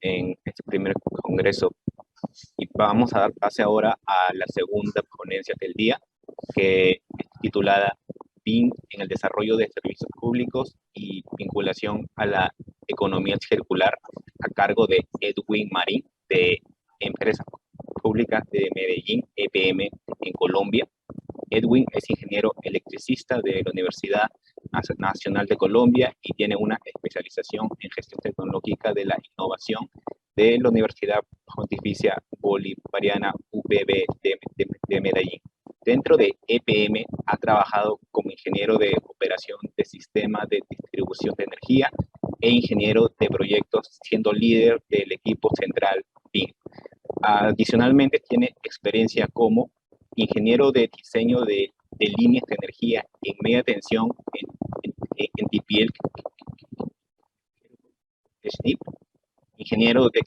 en este primer congreso y vamos a dar pase ahora a la segunda ponencia del día, que es titulada BIM en el desarrollo de servicios públicos y vinculación a la economía circular, a cargo de Edwin Marín, de Empresas Públicas de Medellín, EPM, en Colombia. Edwin es ingeniero electricista de la Universidad Nacional de Colombia y tiene una especialización en gestión tecnológica de la innovación de la Universidad Pontificia Bolivariana UPB de Medellín. Dentro de EPM ha trabajado como ingeniero de operación de sistemas de distribución de energía e ingeniero de proyectos, siendo líder del equipo central BIM. Adicionalmente tiene experiencia como ingeniero de diseño de líneas de energía en media tensión en TPL, ingeniero de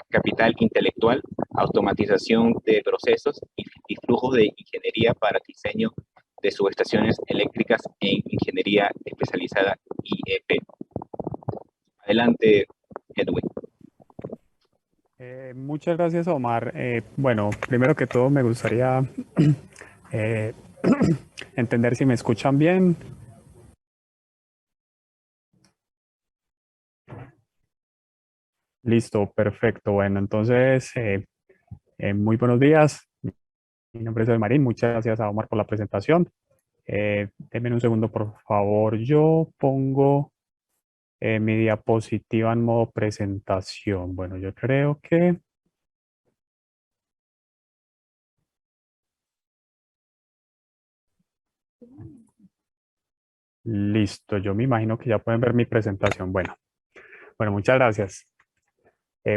capital intelectual, automatización de procesos y flujos de ingeniería para diseño de subestaciones eléctricas en ingeniería especializada IEP. Adelante, Edwin. Muchas gracias, Omar. Bueno, primero que todo me gustaría eh, entender si me escuchan bien. Listo, perfecto. Bueno, entonces, muy buenos días. Mi nombre es Edwin Marín. Muchas gracias a Omar por la presentación. Denme un segundo, por favor. Yo pongo mi diapositiva en modo presentación. Bueno, yo creo que... Listo, yo me imagino que ya pueden ver mi presentación. Bueno, muchas gracias.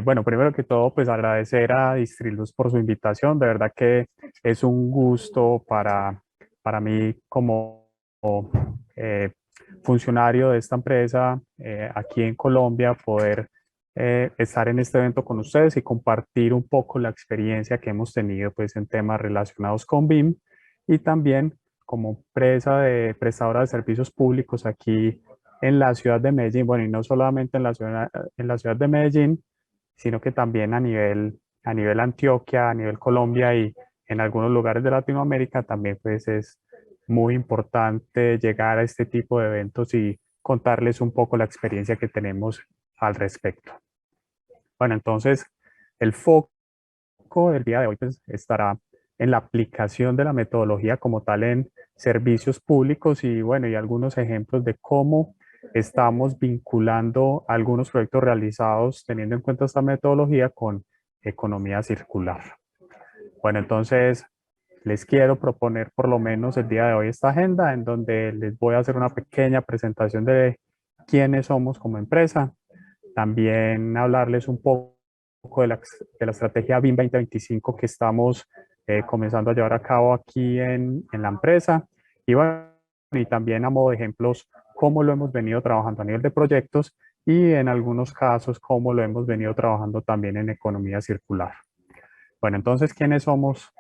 Bueno, primero que todo, pues agradecer a Distriluz por su invitación. De verdad que es un gusto para mí como eh, funcionario de esta empresa aquí en Colombia poder estar en este evento con ustedes y compartir un poco la experiencia que hemos tenido pues en temas relacionados con BIM y también como empresa de prestadora de servicios públicos aquí en la ciudad de Medellín. Bueno, y no solamente en la ciudad de Medellín, sino que también a nivel Antioquia, a nivel Colombia y en algunos lugares de Latinoamérica también pues es muy importante llegar a este tipo de eventos y contarles un poco la experiencia que tenemos al respecto. Bueno, entonces el foco del día de hoy pues, estará en la aplicación de la metodología como tal en servicios públicos y bueno, y algunos ejemplos de cómo estamos vinculando algunos proyectos realizados teniendo en cuenta esta metodología con economía circular. Bueno, entonces les quiero proponer por lo menos el día de hoy esta agenda en donde les voy a hacer una pequeña presentación de quiénes somos como empresa, también hablarles un poco de la estrategia BIM 2025 que estamos comenzando a llevar a cabo aquí en la empresa y, bueno, y también a modo de ejemplos cómo lo hemos venido trabajando a nivel de proyectos y en algunos casos cómo lo hemos venido trabajando también en economía circular. Bueno, entonces, ¿quiénes somos?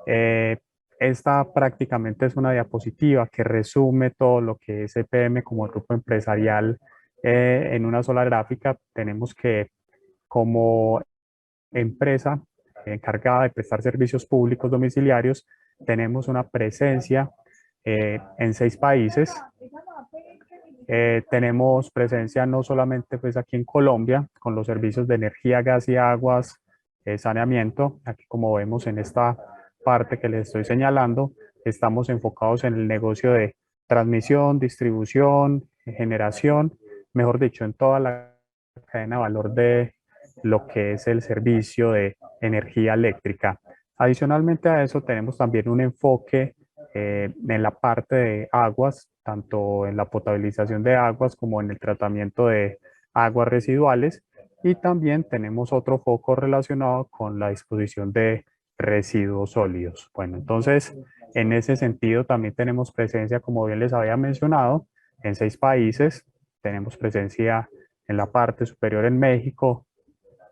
Eh, Esta prácticamente es una diapositiva que resume todo lo que es EPM como grupo empresarial en una sola gráfica. Tenemos que como empresa encargada de prestar servicios públicos domiciliarios, tenemos una presencia en 6 países. Tenemos presencia no solamente pues aquí en Colombia con los servicios de energía, gas y aguas, saneamiento. Aquí como vemos en esta parte que les estoy señalando, estamos enfocados en el negocio de transmisión, distribución, generación, mejor dicho, en toda la cadena de valor de lo que es el servicio de energía eléctrica. Adicionalmente a eso tenemos también un enfoque en la parte de aguas, tanto en la potabilización de aguas como en el tratamiento de aguas residuales. Y también tenemos otro foco relacionado con la disposición de residuos sólidos. Bueno, entonces, en ese sentido también tenemos presencia, como bien les había mencionado, en 6 países. Tenemos presencia en la parte superior en México,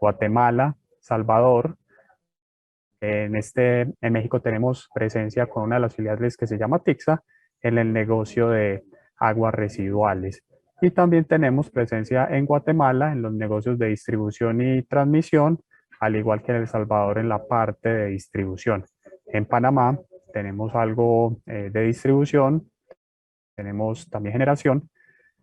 Guatemala, Salvador. En México tenemos presencia con una de las filiales que se llama TIXA en el negocio de aguas residuales. Y también tenemos presencia en Guatemala en los negocios de distribución y transmisión, al igual que en El Salvador en la parte de distribución. En Panamá tenemos algo de distribución, tenemos también generación.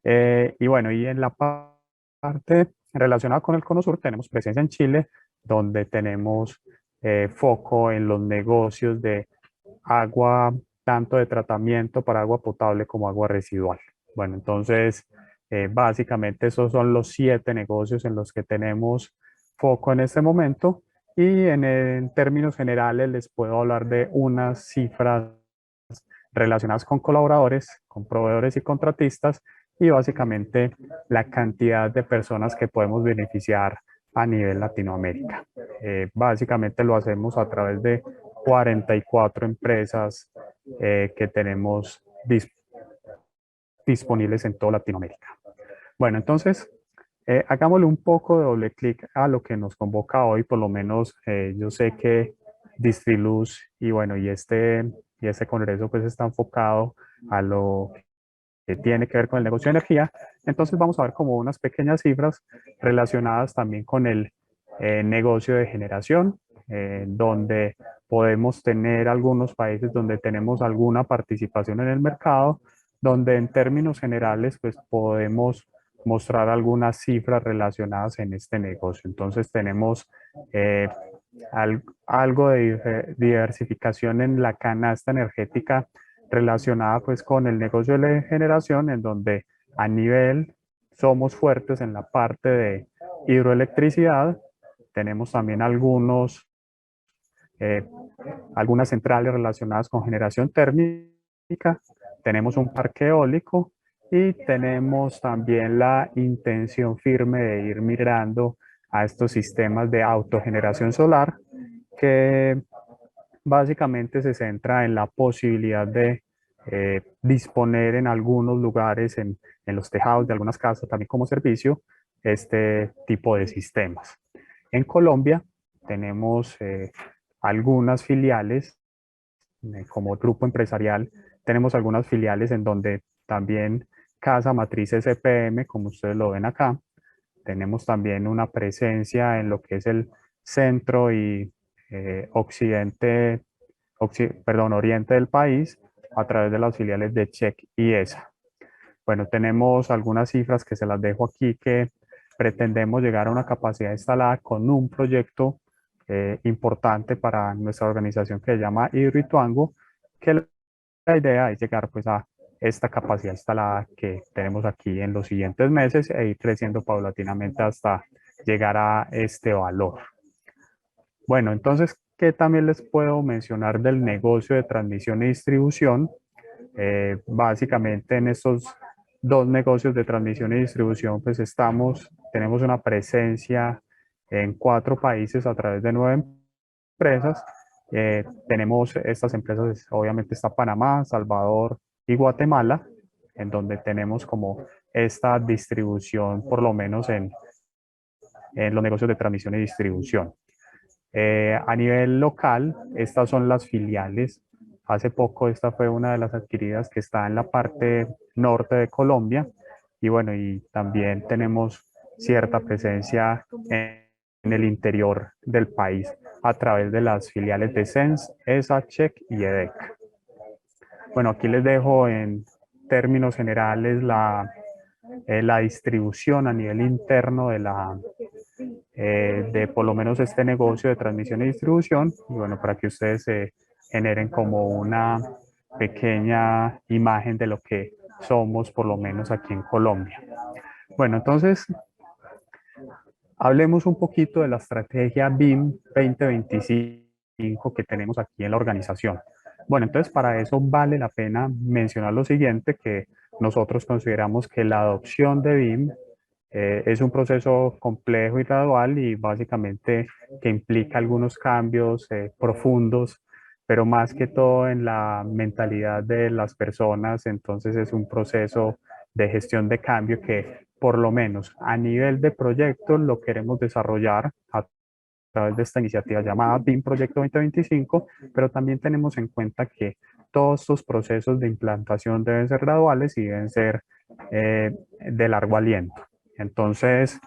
Y bueno, y en la parte relacionada con el Cono Sur tenemos presencia en Chile, donde tenemos foco en los negocios de agua, tanto de tratamiento para agua potable como agua residual. Bueno, entonces, básicamente esos son los 7 negocios en los que tenemos foco en este momento. Y en términos generales les puedo hablar de unas cifras relacionadas con colaboradores, con proveedores y contratistas, y básicamente la cantidad de personas que podemos beneficiar a nivel Latinoamérica. Básicamente lo hacemos a través de 44 empresas que tenemos disponibles en toda Latinoamérica. Bueno, entonces, hagámosle un poco de doble clic a lo que nos convoca hoy. Por lo menos yo sé que Distriluz y bueno, y este congreso pues está enfocado a lo que tiene que ver con el negocio de energía. Entonces vamos a ver como unas pequeñas cifras relacionadas también con el negocio de generación, donde podemos tener algunos países donde tenemos alguna participación en el mercado, donde en términos generales pues podemos mostrar algunas cifras relacionadas en este negocio. Entonces tenemos eh, algo de diversificación en la canasta energética relacionada pues con el negocio de la generación, en donde a nivel somos fuertes en la parte de hidroelectricidad. Tenemos también eh, algunas centrales relacionadas con generación térmica, tenemos un parque eólico y tenemos también la intención firme de ir migrando a estos sistemas de autogeneración solar que básicamente se centra en la posibilidad de disponer en algunos lugares, en los tejados de algunas casas, también como servicio, este tipo de sistemas. En Colombia tenemos algunas filiales, como grupo empresarial, tenemos algunas filiales en donde también Casa Matriz SPM, como ustedes lo ven acá, tenemos también una presencia en lo que es el centro y occidente, perdón, oriente del país a través de las filiales de Check y ESA. Bueno, tenemos algunas cifras que se las dejo aquí que pretendemos llegar a una capacidad instalada con un proyecto importante para nuestra organización que se llama Hidroituango, que la idea es llegar pues a esta capacidad instalada que tenemos aquí en los siguientes meses e ir creciendo paulatinamente hasta llegar a este valor. Bueno, entonces, ¿qué también les puedo mencionar del negocio de transmisión y distribución? Básicamente en estos 2 negocios de transmisión y distribución, pues tenemos una presencia en 4 países a través de 9 empresas. Tenemos estas empresas, obviamente está Panamá, Salvador y Guatemala, en donde tenemos como esta distribución, por lo menos en los negocios de transmisión y distribución. A nivel local, estas son las filiales. Hace poco esta fue una de las adquiridas que está en la parte norte de Colombia. Y bueno, y también tenemos cierta presencia en el interior del país a través de las filiales de SENS, ESA, Check y EDEC. Bueno, aquí les dejo en términos generales la distribución a nivel interno de por lo menos este negocio de transmisión y distribución, y bueno, para que ustedes se generen como una pequeña imagen de lo que somos por lo menos aquí en Colombia. Bueno, entonces hablemos un poquito de la estrategia BIM 2025 que tenemos aquí en la organización. Bueno, entonces para eso vale la pena mencionar lo siguiente, que nosotros consideramos que la adopción de BIM es un proceso complejo y gradual y básicamente que implica algunos cambios profundos, pero más que todo en la mentalidad de las personas. Entonces es un proceso de gestión de cambio que por lo menos a nivel de proyecto lo queremos desarrollar a través de esta iniciativa llamada BIM Proyecto 2025, pero también tenemos en cuenta que todos estos procesos de implantación deben ser graduales y deben ser de largo aliento. Entonces,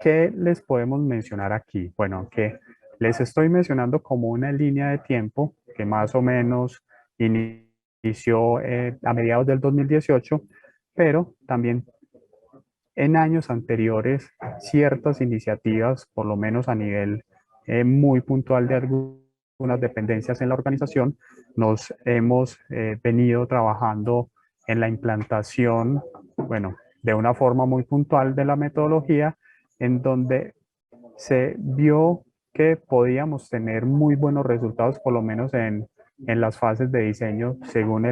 ¿qué les podemos mencionar aquí? Bueno, que les estoy mencionando como una línea de tiempo que más o menos inició a mediados del 2018, pero también en años anteriores ciertas iniciativas, por lo menos a nivel muy puntual de algunas dependencias en la organización, nos hemos venido trabajando en la implantación, bueno, de una forma muy puntual de la metodología, en donde se vio que podíamos tener muy buenos resultados, por lo menos en las fases de diseño, según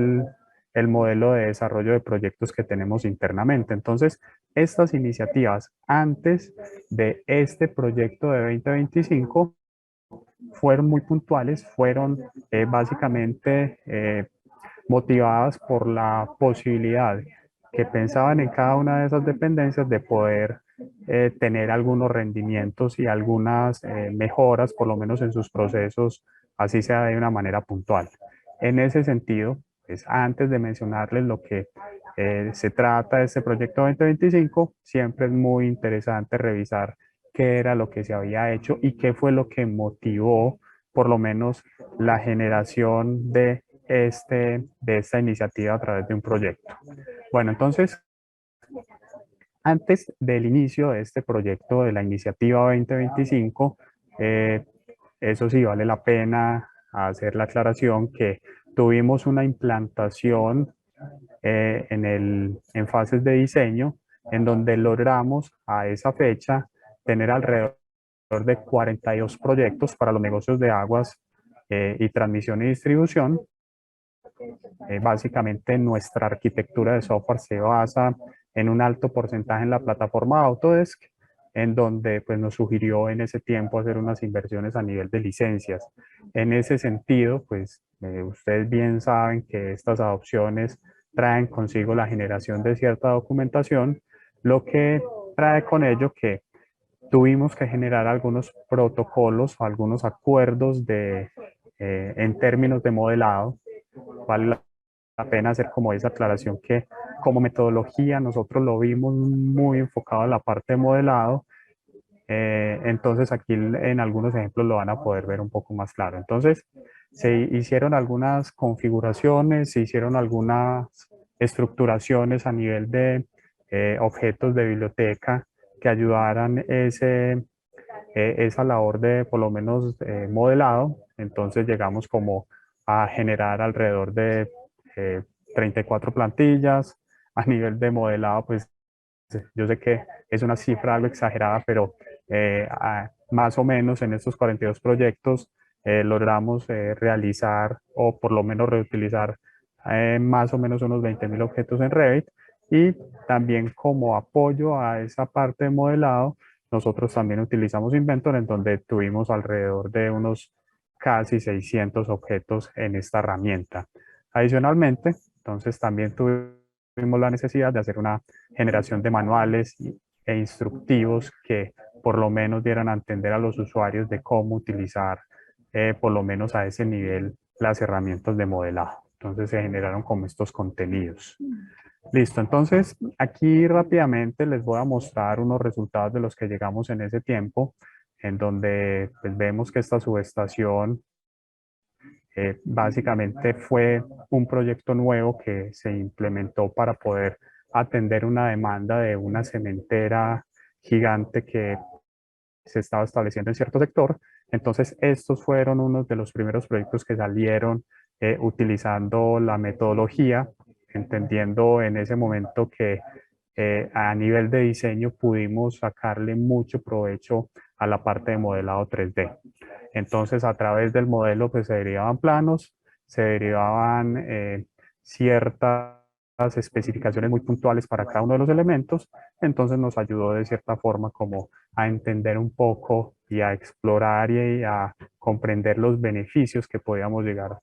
el modelo de desarrollo de proyectos que tenemos internamente. Entonces, estas iniciativas antes de este proyecto de 2025 fueron muy puntuales, fueron básicamente motivadas por la posibilidad que pensaban en cada una de esas dependencias de poder tener algunos rendimientos y algunas mejoras, por lo menos en sus procesos, así sea de una manera puntual. En ese sentido, pues antes de mencionarles lo que se trata de este proyecto 2025, siempre es muy interesante revisar qué era lo que se había hecho y qué fue lo que motivó por lo menos la generación de esta iniciativa a través de un proyecto. Bueno, entonces, antes del inicio de este proyecto de la iniciativa 2025, eso sí, vale la pena hacer la aclaración que tuvimos una implantación en fases de diseño, en donde logramos a esa fecha tener alrededor de 42 proyectos para los negocios de aguas y transmisión y distribución. Básicamente nuestra arquitectura de software se basa en un alto porcentaje en la plataforma Autodesk, en donde pues, nos sugirió en ese tiempo hacer unas inversiones a nivel de licencias. En ese sentido, pues ustedes bien saben que estas adopciones traen consigo la generación de cierta documentación, lo que trae con ello que tuvimos que generar algunos protocolos o algunos acuerdos en términos de modelado. Vale la pena hacer como esa aclaración que como metodología nosotros lo vimos muy enfocado en la parte de modelado. Entonces aquí en algunos ejemplos lo van a poder ver un poco más claro. Entonces se hicieron algunas configuraciones, se hicieron algunas estructuraciones a nivel de objetos de biblioteca que ayudaran esa labor de por lo menos modelado. Entonces llegamos como a generar alrededor de 34 plantillas. A nivel de modelado, pues yo sé que es una cifra algo exagerada, pero más o menos en estos 42 proyectos logramos realizar o por lo menos reutilizar más o menos unos 20.000 objetos en Revit, y también como apoyo a esa parte de modelado, nosotros también utilizamos Inventor, en donde tuvimos alrededor de unos casi 600 objetos en esta herramienta. Adicionalmente, entonces también tuvimos la necesidad de hacer una generación de manuales e instructivos que por lo menos dieran a entender a los usuarios de cómo utilizar por lo menos a ese nivel las herramientas de modelado. Entonces se generaron como estos contenidos. Listo, entonces aquí rápidamente les voy a mostrar unos resultados de los que llegamos en ese tiempo, en donde pues, vemos que esta subestación básicamente fue un proyecto nuevo que se implementó para poder atender una demanda de una cementera gigante que se estaba estableciendo en cierto sector. Entonces, estos fueron unos de los primeros proyectos que salieron utilizando la metodología, entendiendo en ese momento que a nivel de diseño pudimos sacarle mucho provecho a la parte de modelado 3D. Entonces, a través del modelo pues, se derivaban planos, se derivaban ciertas especificaciones muy puntuales para cada uno de los elementos. Entonces nos ayudó de cierta forma como a entender un poco y a explorar y a comprender los beneficios que podíamos llegar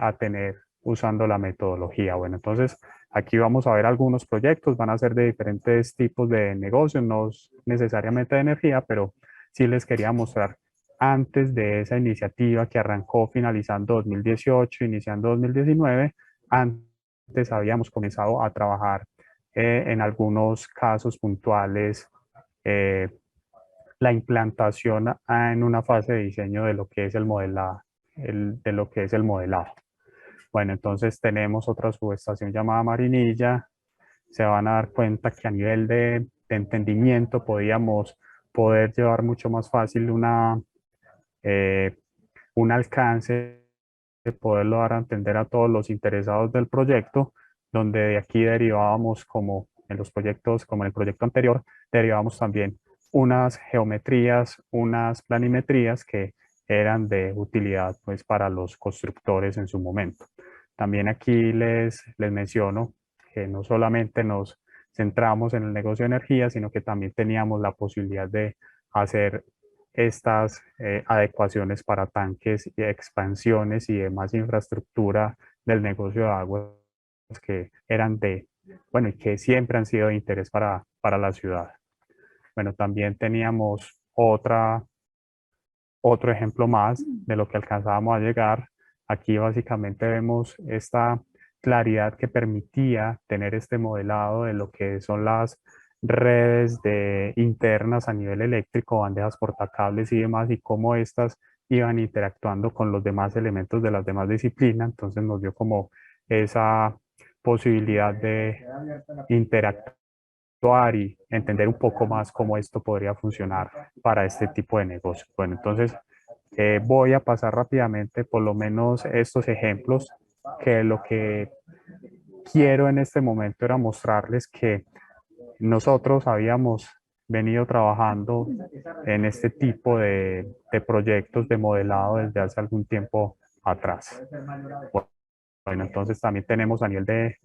a tener usando la metodología. Bueno, entonces aquí vamos a ver algunos proyectos, van a ser de diferentes tipos de negocios, no necesariamente de energía, pero sí les quería mostrar antes de esa iniciativa que arrancó finalizando 2018, iniciando 2019, antes habíamos comenzado a trabajar en algunos casos puntuales eh, la implantación en una fase de diseño de lo que es el modelado, de lo que es el modelado. Bueno, entonces tenemos otra subestación llamada Marinilla. Se van a dar cuenta que a nivel de entendimiento podíamos poder llevar mucho más fácil un alcance, de poderlo dar a entender a todos los interesados del proyecto, donde de aquí derivábamos como en los proyectos, como en el proyecto anterior, derivábamos también unas geometrías, unas planimetrías que eran de utilidad pues para los constructores en su momento. También aquí les menciono que no solamente nos centramos en el negocio de energía, sino que también teníamos la posibilidad de hacer estas adecuaciones para tanques y expansiones y demás infraestructura del negocio de aguas que eran bueno, y que siempre han sido de interés para la ciudad. Bueno, también teníamos otro ejemplo más de lo que alcanzábamos a llegar. Aquí básicamente vemos esta claridad que permitía tener este modelado de lo que son las redes internas a nivel eléctrico, bandejas portacables y demás, y cómo estas iban interactuando con los demás elementos de las demás disciplinas. Entonces nos dio como esa posibilidad de interactuar y entender un poco más cómo esto podría funcionar para este tipo de negocio. Bueno, entonces voy a pasar rápidamente por lo menos estos ejemplos, que lo que quiero en este momento era mostrarles que nosotros habíamos venido trabajando en este tipo de proyectos de modelado desde hace algún tiempo atrás. Bueno, entonces también tenemos a nivel de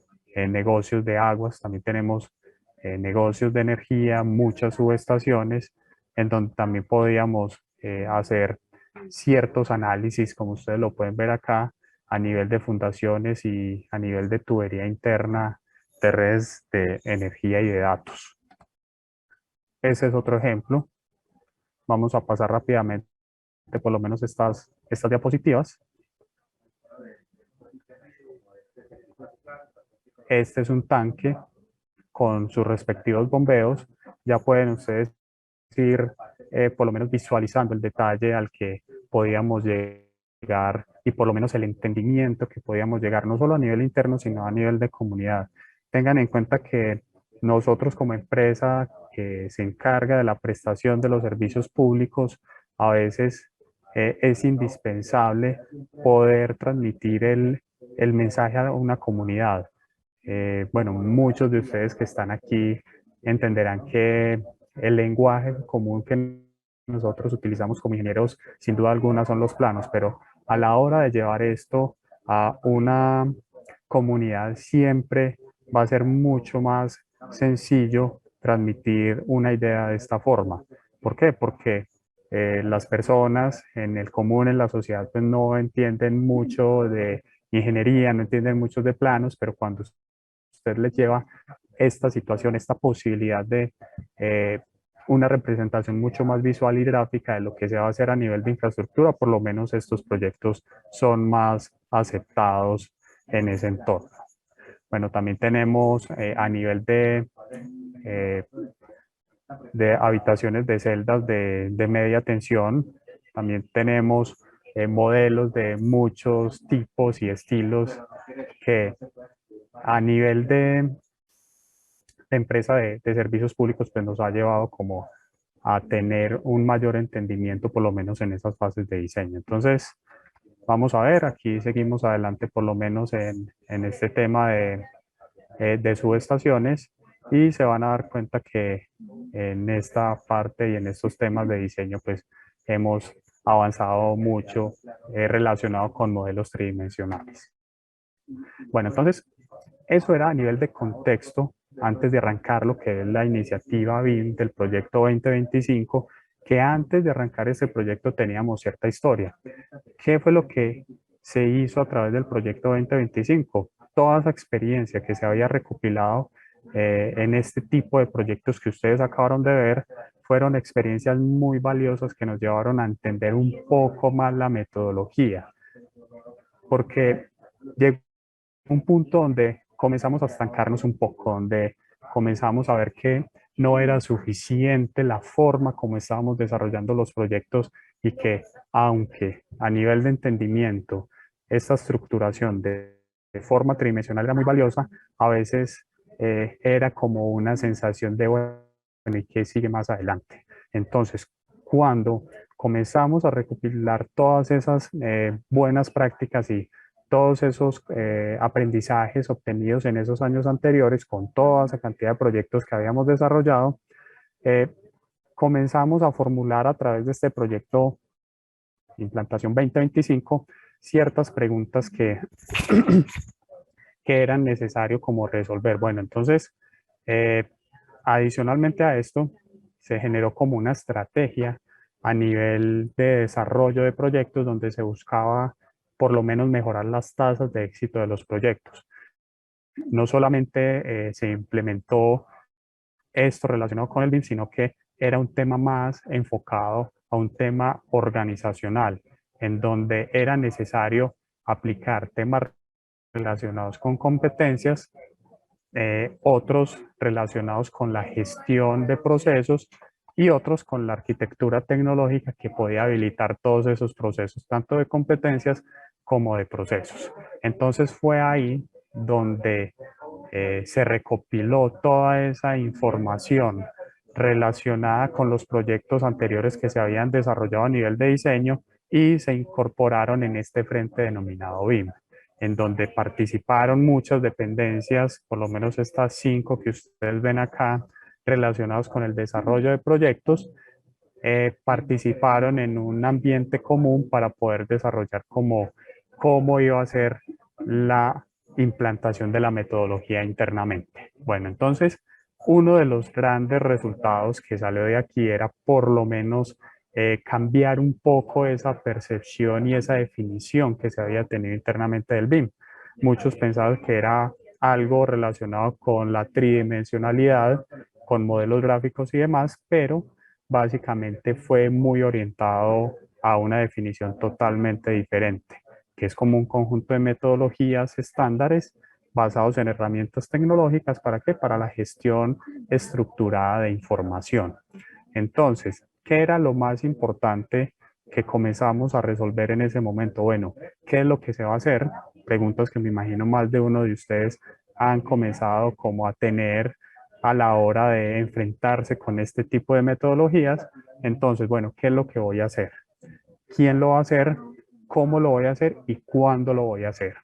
negocios de aguas, también tenemos negocios de energía, muchas subestaciones, en donde también podíamos hacer ciertos análisis, como ustedes lo pueden ver acá, a nivel de fundaciones y a nivel de tubería interna de redes de energía y de datos. Ese es otro ejemplo. Vamos a pasar rápidamente por lo menos estas diapositivas. Este es un tanque con sus respectivos bombeos. Ya pueden ustedes ir por lo menos visualizando el detalle al que podíamos llegar y por lo menos el entendimiento que podíamos llegar, no solo a nivel interno, sino a nivel de comunidad. Tengan en cuenta que nosotros como empresa que se encarga de la prestación de los servicios públicos, a veces es indispensable poder transmitir el mensaje a una comunidad. Bueno, muchos de ustedes que están aquí entenderán que el lenguaje común que nosotros utilizamos como ingenieros, sin duda alguna, son los planos, pero a la hora de llevar esto a una comunidad siempre va a ser mucho más sencillo transmitir una idea de esta forma. ¿Por qué? Porque las personas en el común, en la sociedad, pues no entienden mucho de ingeniería, no entienden mucho de planos, pero cuando usted les lleva esta situación, esta posibilidad de una representación mucho más visual y gráfica de lo que se va a hacer a nivel de infraestructura, por lo menos estos proyectos son más aceptados en ese entorno. Bueno, también tenemos a nivel eh, de habitaciones de celdas de media tensión, también tenemos modelos de muchos tipos y estilos que a nivel de empresa de servicios públicos, pues nos ha llevado como a tener un mayor entendimiento, por lo menos en esas fases de diseño. Entonces, vamos a ver, aquí seguimos adelante, por lo menos en este tema de subestaciones, y se van a dar cuenta que en esta parte y en estos temas de diseño, pues hemos avanzado mucho relacionado con modelos tridimensionales. Bueno, entonces, eso era a nivel de contexto antes de arrancar lo que es la iniciativa BIM del proyecto 2025, que antes de arrancar ese proyecto teníamos cierta historia. ¿Qué fue lo que se hizo a través del proyecto 2025? Toda esa experiencia que se había recopilado en este tipo de proyectos que ustedes acabaron de ver fueron experiencias muy valiosas que nos llevaron a entender un poco más la metodología, porque llegó un punto donde comenzamos a estancarnos un poco, donde comenzamos a ver que no era suficiente la forma como estábamos desarrollando los proyectos y que aunque a nivel de entendimiento esta estructuración de forma tridimensional era muy valiosa, a veces era como una sensación de, bueno, ¿y qué sigue más adelante? Entonces, cuando comenzamos a recopilar todas esas buenas prácticas y todos esos aprendizajes obtenidos en esos años anteriores con toda esa cantidad de proyectos que habíamos desarrollado, eh, comenzamos a formular a través de este proyecto Implantación 2025 ciertas preguntas que eran necesario como resolver. Bueno, entonces, eh, adicionalmente a esto, se generó como una estrategia a nivel de desarrollo de proyectos donde se buscaba por lo menos mejorar las tasas de éxito de los proyectos. No solamente se implementó esto relacionado con el BIM, sino que era un tema más enfocado a un tema organizacional, en donde era necesario aplicar temas relacionados con competencias, otros relacionados con la gestión de procesos y otros con la arquitectura tecnológica que podía habilitar todos esos procesos, tanto de competencias como de procesos. Entonces fue ahí donde se recopiló toda esa información relacionada con los proyectos anteriores que se habían desarrollado a nivel de diseño y se incorporaron en este frente denominado BIM, en donde participaron muchas dependencias, por lo menos estas 5 que ustedes ven acá, relacionados con el desarrollo de proyectos, participaron en un ambiente común para poder desarrollar cómo iba a ser la implantación de la metodología internamente. Bueno, entonces, uno de los grandes resultados que salió de aquí era por lo menos cambiar un poco esa percepción y esa definición que se había tenido internamente del BIM. Muchos pensaban que era algo relacionado con la tridimensionalidad, con modelos gráficos y demás, pero básicamente fue muy orientado a una definición totalmente diferente, que es como un conjunto de metodologías estándares basados en herramientas tecnológicas. ¿Para qué? Para la gestión estructurada de información. Entonces, ¿qué era lo más importante que comenzamos a resolver en ese momento? Bueno, ¿qué es lo que se va a hacer? Preguntas que me imagino más de uno de ustedes han comenzado como a tener a la hora de enfrentarse con este tipo de metodologías. Entonces, bueno, ¿qué es lo que voy a hacer? ¿Quién lo va a hacer? ¿Cómo lo voy a hacer? ¿Y cuándo lo voy a hacer?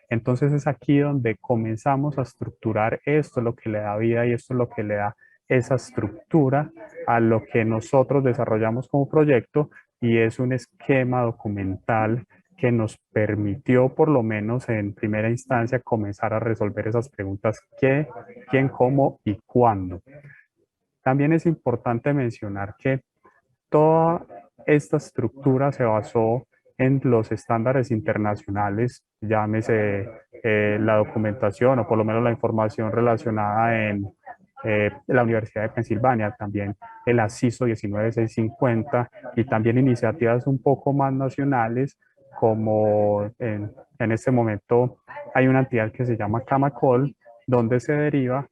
Entonces es aquí donde comenzamos a estructurar esto, es lo que le da vida y esto es lo que le da esa estructura a lo que nosotros desarrollamos como proyecto, y es un esquema documental que nos permitió, por lo menos en primera instancia, comenzar a resolver esas preguntas: ¿qué, quién, cómo y cuándo? También es importante mencionar que toda esta estructura se basó en los estándares internacionales, llámese la documentación o por lo menos la información relacionada en la Universidad de Pensilvania, también el ASISO 19650 y también iniciativas un poco más nacionales, como en este momento hay una entidad que se llama Camacol, donde se deriva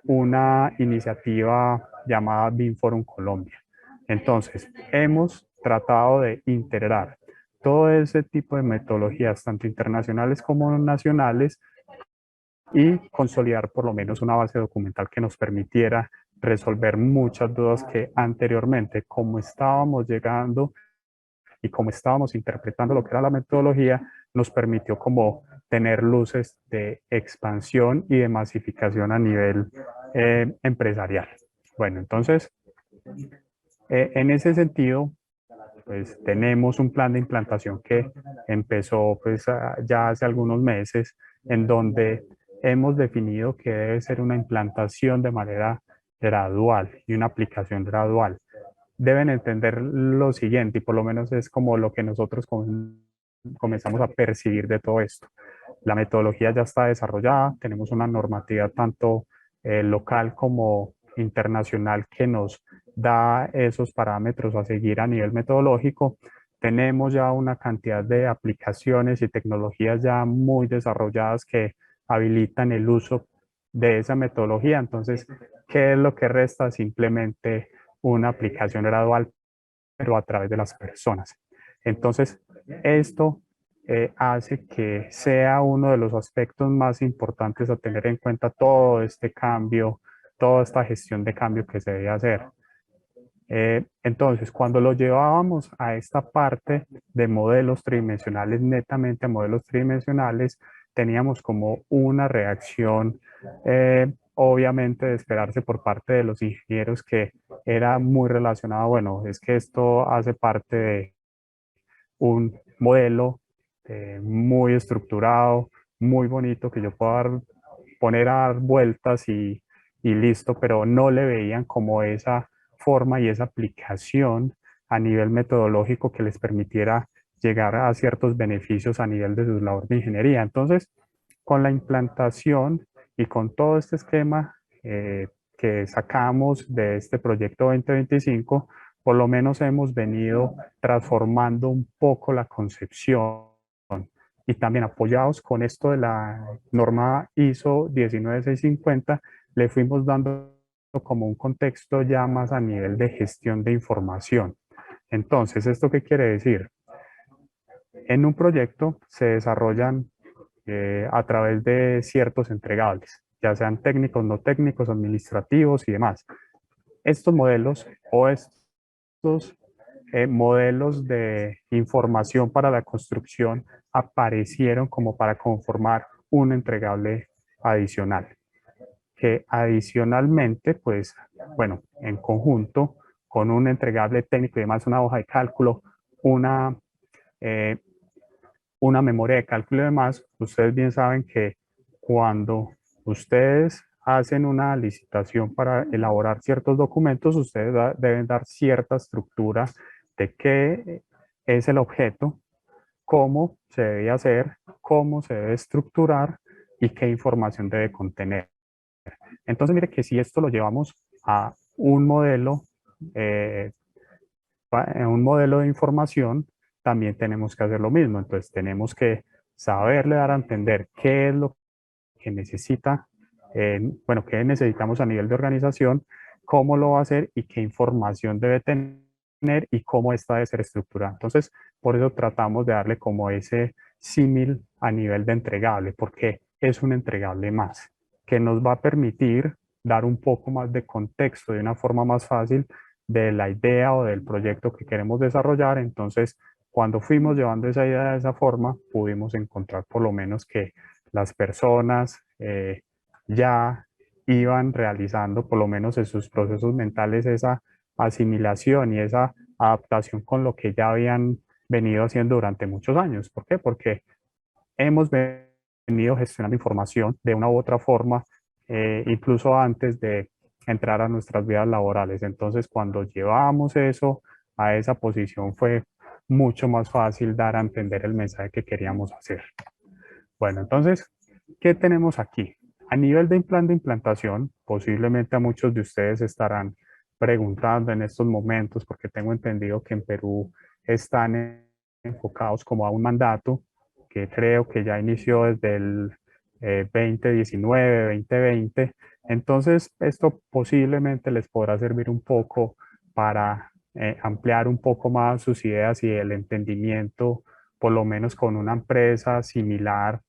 una iniciativa llamada BIM Forum Colombia. Entonces, hemos tratado de integrar todo ese tipo de metodologías, tanto internacionales como nacionales, y consolidar por lo menos una base documental que nos permitiera resolver muchas dudas que anteriormente, como estábamos llegando y como estábamos interpretando lo que era la metodología, nos permitió como tener luces de expansión y de masificación a nivel empresarial. Bueno, entonces, en ese sentido, pues tenemos un plan de implantación que empezó pues ya hace algunos meses, en donde hemos definido que debe ser una implantación de manera gradual y una aplicación gradual. Deben entender lo siguiente, y por lo menos es como lo que nosotros comenzamos a percibir de todo esto. La metodología ya está desarrollada, tenemos una normativa tanto local como internacional que nos da esos parámetros a seguir a nivel metodológico. Tenemos ya una cantidad de aplicaciones y tecnologías ya muy desarrolladas que habilitan el uso de esa metodología. Entonces, ¿qué es lo que resta? Simplemente una aplicación gradual, pero a través de las personas. Entonces, esto hace que sea uno de los aspectos más importantes a tener en cuenta todo este cambio, toda esta gestión de cambio que se debe hacer. Entonces, cuando lo llevábamos a esta parte de modelos tridimensionales, netamente a modelos tridimensionales, teníamos como una reacción, obviamente de esperarse por parte de los ingenieros, que era muy relacionado, bueno, es que esto hace parte de un modelo muy estructurado, muy bonito, que yo puedo poner a dar vueltas y listo, pero no le veían como esa forma y esa aplicación a nivel metodológico que les permitiera llegar a ciertos beneficios a nivel de su labor de ingeniería. Entonces, con la implantación y con todo este esquema que sacamos de este proyecto 2025, por lo menos hemos venido transformando un poco la concepción y también apoyados con esto de la norma ISO 19650, le fuimos dando como un contexto ya más a nivel de gestión de información. Entonces, ¿esto qué quiere decir? En un proyecto se desarrollan a través de ciertos entregables, ya sean técnicos, no técnicos, administrativos y demás. Estos modelos o estos modelos de información para la construcción aparecieron como para conformar un entregable adicional, que adicionalmente, pues, bueno, en conjunto con un entregable técnico y demás, una hoja de cálculo, una, eh, una memoria de cálculo y demás, ustedes bien saben que cuando ustedes hacen una licitación para elaborar ciertos documentos, ustedes deben dar cierta estructura de qué es el objeto, cómo se debe hacer, cómo se debe estructurar y qué información debe contener. Entonces, mire que si esto lo llevamos a eh, un modelo de información, también tenemos que hacer lo mismo. Entonces, tenemos que saberle dar a entender qué es lo que necesita, bueno, qué necesitamos a nivel de organización, cómo lo va a hacer y qué información debe tener y cómo esta debe ser estructurada. Entonces, por eso tratamos de darle como ese símil a nivel de entregable, porque es un entregable más, que nos va a permitir dar un poco más de contexto de una forma más fácil de la idea o del proyecto que queremos desarrollar. Entonces, cuando fuimos llevando esa idea de esa forma, pudimos encontrar por lo menos que las personas ya iban realizando, por lo menos en sus procesos mentales, esa asimilación y esa adaptación con lo que ya habían venido haciendo durante muchos años. ¿Por qué? Porque hemos venido gestionando información de una u otra forma, incluso antes de entrar a nuestras vidas laborales. Entonces, cuando llevábamos eso a esa posición, fue mucho más fácil dar a entender el mensaje que queríamos hacer. Bueno, entonces, ¿qué tenemos aquí? A nivel de plan de implantación, posiblemente a muchos de ustedes estarán preguntando en estos momentos, porque tengo entendido que en Perú están enfocados como a un mandato que creo que ya inició desde el 2019, 2020. Entonces, esto posiblemente les podrá servir un poco para ampliar un poco más sus ideas y el entendimiento, por lo menos con una empresa similar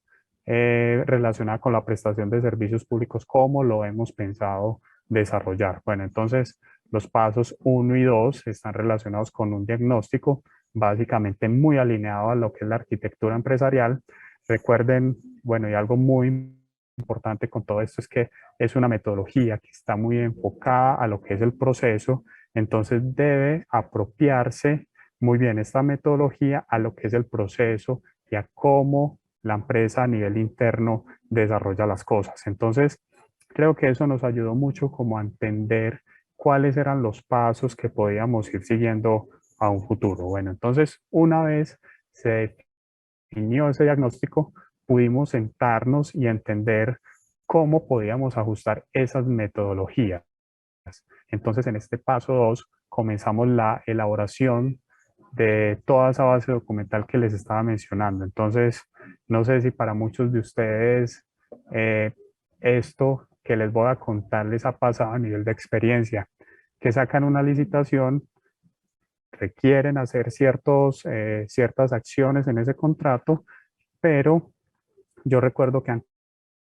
relacionada con la prestación de servicios públicos, cómo lo hemos pensado desarrollar. Bueno, entonces los pasos 1 y 2 están relacionados con un diagnóstico básicamente muy alineado a lo que es la arquitectura empresarial. Recuerden, bueno, y algo muy importante con todo esto es que es una metodología que está muy enfocada a lo que es el proceso, entonces debe apropiarse muy bien esta metodología a lo que es el proceso y a cómo la empresa a nivel interno desarrolla las cosas. Entonces, creo que eso nos ayudó mucho como a entender cuáles eran los pasos que podíamos ir siguiendo a un futuro. Bueno, entonces, una vez se definió ese diagnóstico, pudimos sentarnos y entender cómo podíamos ajustar esas metodologías. Entonces, en este paso 2 comenzamos la elaboración de toda esa base documental que les estaba mencionando. Entonces, no sé si para muchos de ustedes esto que les voy a contar les ha pasado a nivel de experiencia, que sacan una licitación, requieren hacer ciertas acciones en ese contrato, pero yo recuerdo que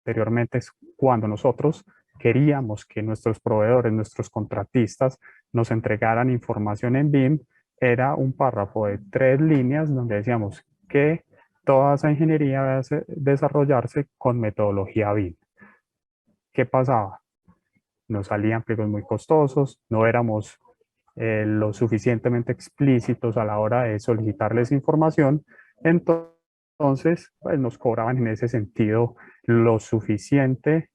anteriormente es cuando nosotros queríamos que nuestros proveedores, nuestros contratistas nos entregaran información en BIM, era un párrafo de 3 líneas donde decíamos que toda esa ingeniería debe desarrollarse con metodología BIM. ¿Qué pasaba? Nos salían pliegos muy costosos, no éramos lo suficientemente explícitos a la hora de solicitarles información, entonces pues, nos cobraban en ese sentido lo suficiente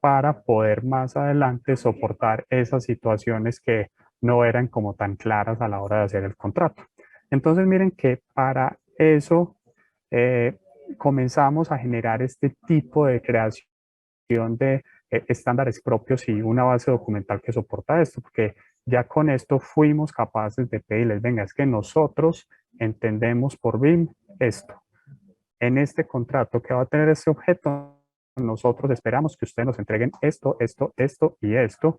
para poder más adelante soportar esas situaciones que no eran como tan claras a la hora de hacer el contrato. Entonces miren que para eso comenzamos a generar este tipo de creación de estándares propios y una base documental que soporta esto, porque ya con esto fuimos capaces de pedirles, venga, es que nosotros entendemos por BIM esto. En este contrato que va a tener este objeto, nosotros esperamos que ustedes nos entreguen esto, esto, esto y esto,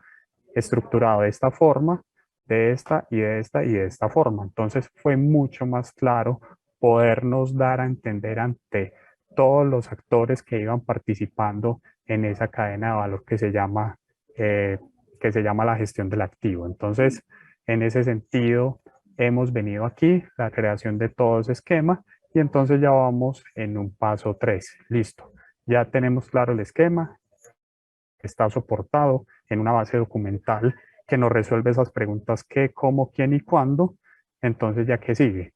estructurado de esta forma, de esta y de esta y de esta forma. Entonces fue mucho más claro podernos dar a entender ante todos los actores que iban participando en esa cadena de valor eh, que se llama la gestión del activo. Entonces, en ese sentido, hemos venido aquí, la creación de todo ese esquema, y entonces ya vamos en un paso 3. Listo. Ya tenemos claro el esquema, está soportado en una base documental que nos resuelve esas preguntas qué, cómo, quién y cuándo. Entonces, ¿ya qué sigue?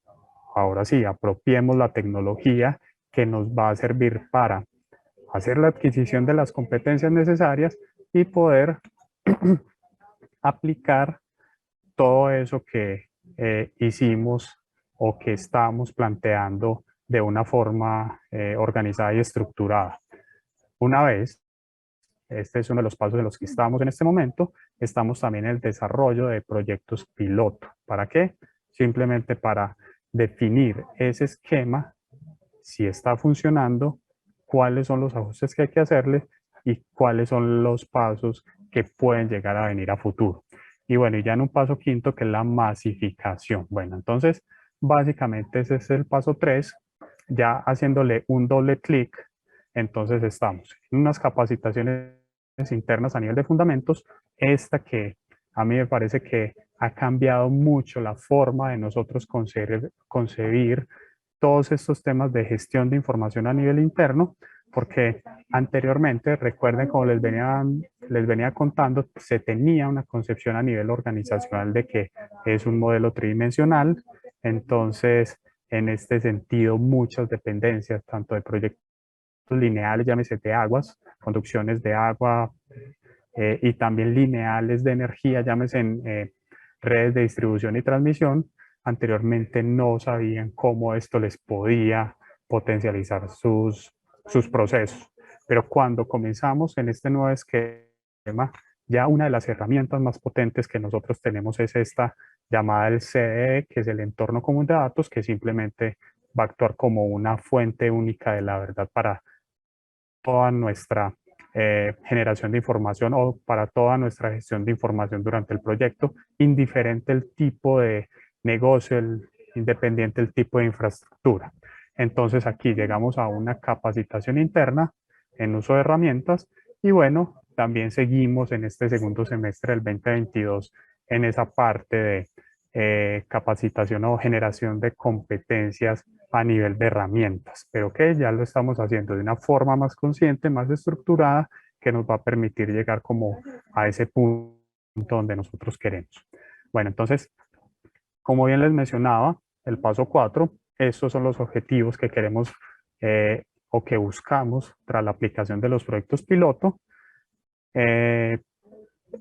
Ahora sí, apropiemos la tecnología que nos va a servir para hacer la adquisición de las competencias necesarias y poder aplicar todo eso que hicimos o que estamos planteando de una forma organizada y estructurada. Una vez, este es uno de los pasos en los que estamos en este momento, estamos también en el desarrollo de proyectos piloto. ¿Para qué? Simplemente para definir ese esquema, si está funcionando, cuáles son los ajustes que hay que hacerle y cuáles son los pasos que pueden llegar a venir a futuro. Y bueno, y ya en un paso quinto, que es la masificación. Bueno, entonces, básicamente ese es el paso 3, ya haciéndole un doble clic, entonces estamos en unas capacitaciones internas a nivel de fundamentos, esta que a mí me parece que ha cambiado mucho la forma de nosotros concebir todos estos temas de gestión de información a nivel interno, porque anteriormente, recuerden, como les venía contando, se tenía una concepción a nivel organizacional de que es un modelo tridimensional, entonces, en este sentido, muchas dependencias, tanto de proyectos lineales, llámese de aguas, conducciones de agua, y también lineales de energía, llámese en redes de distribución y transmisión, anteriormente no sabían cómo esto les podía potencializar sus procesos. Pero cuando comenzamos en este nuevo esquema, ya una de las herramientas más potentes que nosotros tenemos es esta llamada el CDE, que es el entorno común de datos, que simplemente va a actuar como una fuente única de la verdad para toda nuestra generación de información o para toda nuestra gestión de información durante el proyecto, indiferente el tipo de negocio, independiente el tipo de infraestructura. Entonces aquí llegamos a una capacitación interna en uso de herramientas y bueno, también seguimos en este segundo semestre del 2022 en esa parte de capacitación o generación de competencias a nivel de herramientas, pero que ya lo estamos haciendo de una forma más consciente, más estructurada, que nos va a permitir llegar como a ese punto donde nosotros queremos. Bueno, entonces, como bien les mencionaba, el paso 4, estos son los objetivos que queremos o que buscamos tras la aplicación de los proyectos piloto.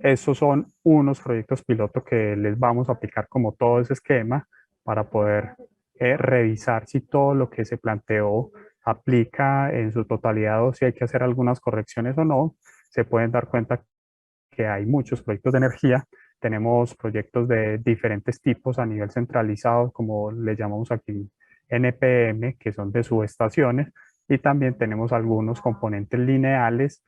Estos son unos proyectos piloto que les vamos a aplicar como todo ese esquema para poder revisar si todo lo que se planteó aplica en su totalidad o si hay que hacer algunas correcciones o no. Se pueden dar cuenta que hay muchos proyectos de energía. Tenemos proyectos de diferentes tipos a nivel centralizado, como le llamamos aquí NPM, que son de subestaciones, y también tenemos algunos componentes lineales.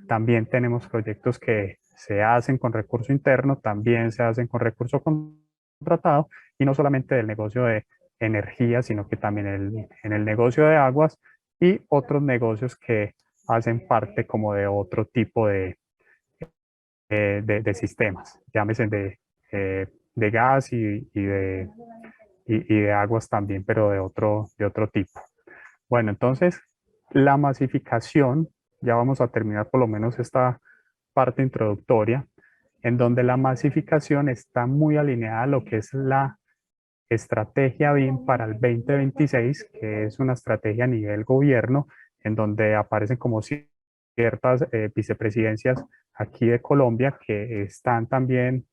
También tenemos proyectos que se hacen con recurso interno, también se hacen con recurso contratado, y no solamente del negocio de energía, sino que también en el negocio de aguas y otros negocios que hacen parte como de otro tipo de sistemas, llámese de gas y de aguas también, pero de otro tipo. Bueno, entonces la masificación, ya vamos a terminar por lo menos esta parte introductoria, en donde la masificación está muy alineada a lo que es la estrategia BIM para el 2026, que es una estrategia a nivel gobierno, en donde aparecen como ciertas vicepresidencias aquí de Colombia que están también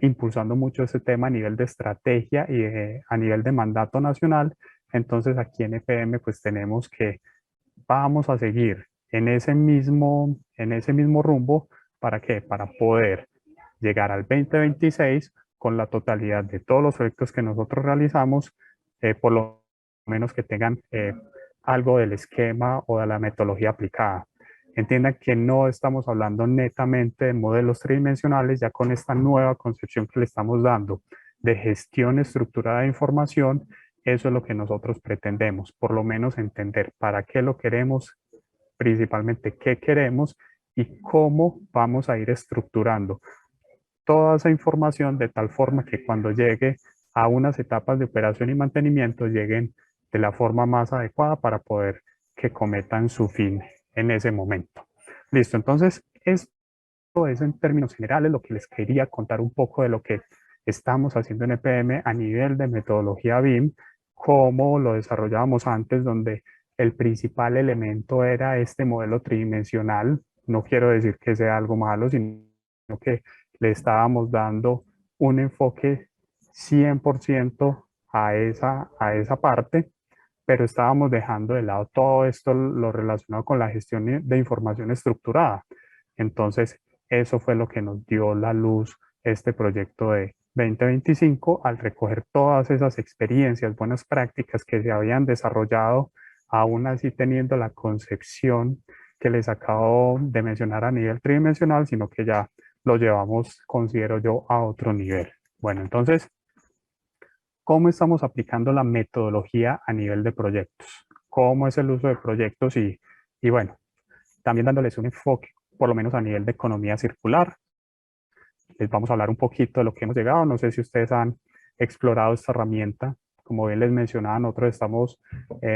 impulsando mucho ese tema a nivel de estrategia y a nivel de mandato nacional. Entonces aquí en EPM pues tenemos que vamos a seguir en ese mismo rumbo. ¿Para qué? Para poder llegar al 2026 con la totalidad de todos los proyectos que nosotros realizamos, por lo menos que tengan algo del esquema o de la metodología aplicada. Entiendan que no estamos hablando netamente de modelos tridimensionales, ya con esta nueva concepción que le estamos dando de gestión estructurada de información. Eso es lo que nosotros pretendemos, por lo menos entender para qué lo queremos, principalmente qué queremos y cómo vamos a ir estructurando toda esa información de tal forma que cuando llegue a unas etapas de operación y mantenimiento lleguen de la forma más adecuada para poder que cometan su fin en ese momento. Listo, entonces esto es en términos generales lo que les quería contar un poco de lo que estamos haciendo en EPM a nivel de metodología BIM, cómo lo desarrollábamos antes, donde el principal elemento era este modelo tridimensional. No quiero decir que sea algo malo, sino que le estábamos dando un enfoque 100% a esa parte, pero estábamos dejando de lado todo esto, lo relacionado con la gestión de información estructurada. Entonces, eso fue lo que nos dio la luz este proyecto de 2025 al recoger todas esas experiencias, buenas prácticas que se habían desarrollado, aún así teniendo la concepción que les acabo de mencionar a nivel tridimensional, sino que ya lo llevamos, considero yo, a otro nivel. Bueno, entonces, ¿cómo estamos aplicando la metodología a nivel de proyectos? ¿Cómo es el uso de proyectos? Y bueno, también dándoles un enfoque, por lo menos a nivel de economía circular. Les vamos a hablar un poquito de lo que hemos llegado. No sé si ustedes han explorado esta herramienta. Como bien les mencionaba, nosotros estamos